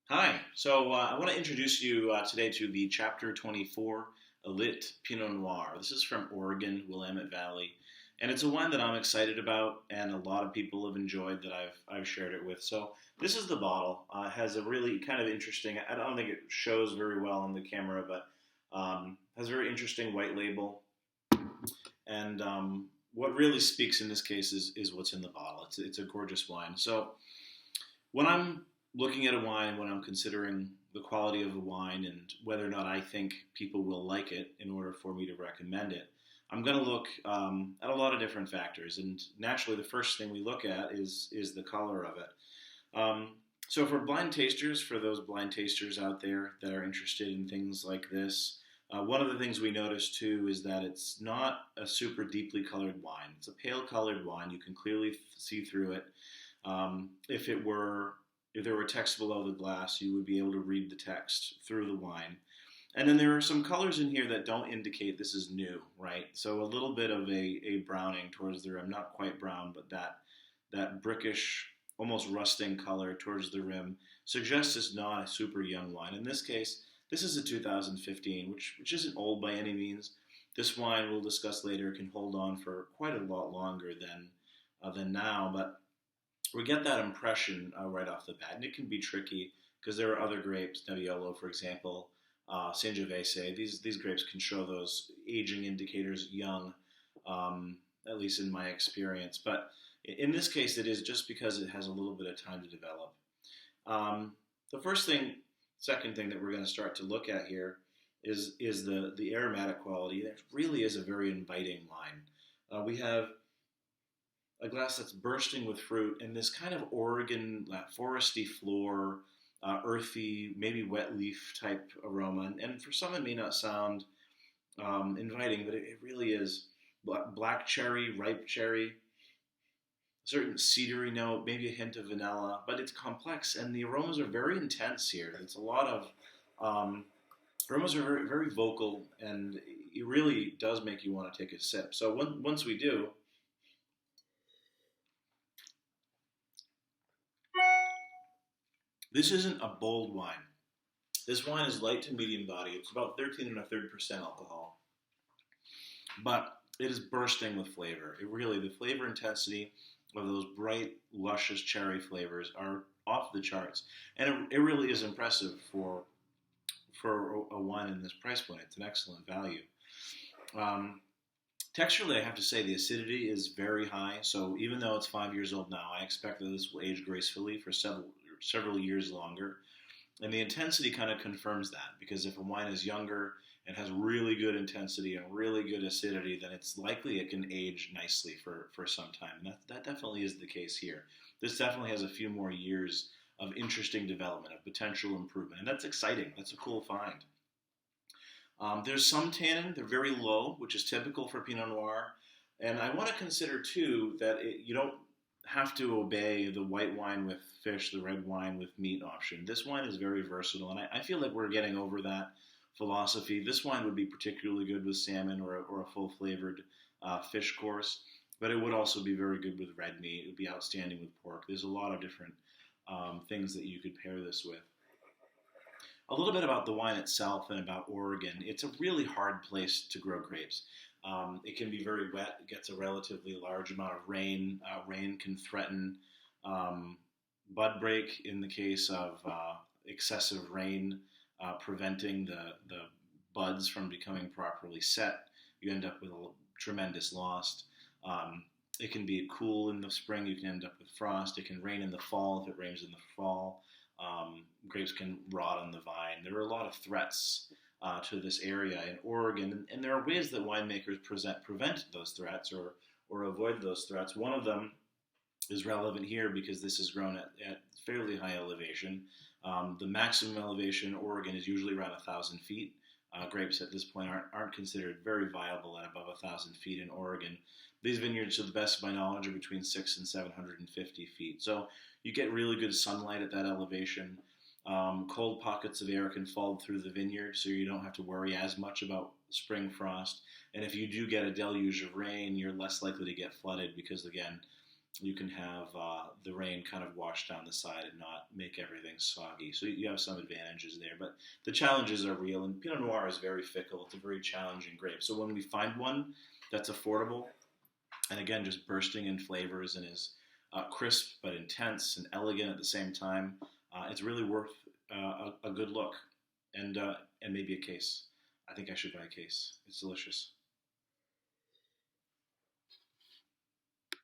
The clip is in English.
Hi. I want to introduce you today to the Chapter 24 Alit Pinot Noir. This is from Oregon, Willamette Valley, and it's a wine that I'm excited about, and a lot of people have enjoyed that I've shared it with. So this is the bottle. It has a really kind of interesting. I don't think it shows very well on the camera, but has a very interesting white label. And what really speaks in this case is what's in the bottle. It's a gorgeous wine. So when I'm looking at a wine, when I'm considering the quality of the wine and whether or not I think people will like it in order for me to recommend it, I'm going to look at a lot of different factors. And naturally, the first thing we look at is the color of it. So for blind tasters, for those blind tasters out there that are interested in things like this, one of the things we notice too is that it's not a super deeply colored wine. It's a pale colored wine. You can clearly see through it. If there were text below the glass, you would be able to read the text through the wine. And then there are some colors in here that don't indicate this is new, right? So a little bit of a browning towards the rim, not quite brown, but that brickish, almost rusting color towards the rim suggests it's not a super young wine. In this case, this is a 2015, which isn't old by any means. This wine, we'll discuss later, can hold on for quite a lot longer than now, but we get that impression right off the bat, and it can be tricky because there are other grapes, Nebbiolo, for example, Sangiovese. These grapes can show those aging indicators young, at least in my experience. But in this case, it is just because it has a little bit of time to develop. The second thing that we're going to start to look at here is the aromatic quality. It really is a very inviting wine. We have a glass that's bursting with fruit and this kind of Oregon foresty floor, earthy, maybe wet leaf type aroma. And for some, it may not sound inviting, but it really is. Black cherry, ripe cherry, certain cedary note, maybe a hint of vanilla, but it's complex and the aromas are very intense here. It's a lot of aromas are very, very vocal, and it really does make you want to take a sip. So once we do, this isn't a bold wine. This wine is light to medium body. It's about 13 and a third percent alcohol, but it is bursting with flavor. The flavor intensity of those bright, luscious cherry flavors are off the charts, and it really is impressive for a wine in this price point. It's an excellent value. Um, Texturally, I have to say the acidity is very high. So even though it's 5 years old now, I expect that this will age gracefully for several years longer. And the intensity kind of confirms that, because if a wine is younger and has really good intensity and really good acidity, then it's likely it can age nicely for some time. And that definitely is the case here. This definitely has a few more years of interesting development, of potential improvement. And that's exciting. That's a cool find. There's some tannin, they're very low, which is typical for Pinot Noir. And I want to consider too that you don't have to obey the white wine with fish, the red wine with meat option. This wine is very versatile, and I feel like we're getting over that philosophy. This wine would be particularly good with salmon or a full flavored fish course, but it would also be very good with red meat. It would be outstanding with pork. There's a lot of different things that you could pair this with. A little bit about the wine itself and about Oregon. It's a really hard place to grow grapes. It can be very wet. It gets a relatively large amount of rain. Rain can threaten bud break in the case of excessive rain, preventing the buds from becoming properly set. You end up with a tremendous loss. It can be cool in the spring. You can end up with frost. It can rain in the fall if it rains in the fall. Grapes can rot on the vine. There are a lot of threats to this area in Oregon, and there are ways that winemakers prevent those threats or avoid those threats. One of them is relevant here because this is grown at fairly high elevation. The maximum elevation in Oregon is usually around 1,000 feet. Grapes at this point aren't considered very viable at above 1,000 feet in Oregon. These vineyards, to the best of my knowledge, are between 6 and 750 feet. So you get really good sunlight at that elevation. Cold pockets of air can fall through the vineyard, so you don't have to worry as much about spring frost. And if you do get a deluge of rain, you're less likely to get flooded because, again, you can have the rain kind of wash down the side and not make everything soggy. So you have some advantages there. But the challenges are real, and Pinot Noir is very fickle. It's a very challenging grape. So when we find one that's affordable, and again, just bursting in flavors and is crisp but intense and elegant at the same time, it's really worth a good look and maybe a case. I think I should buy a case. It's delicious.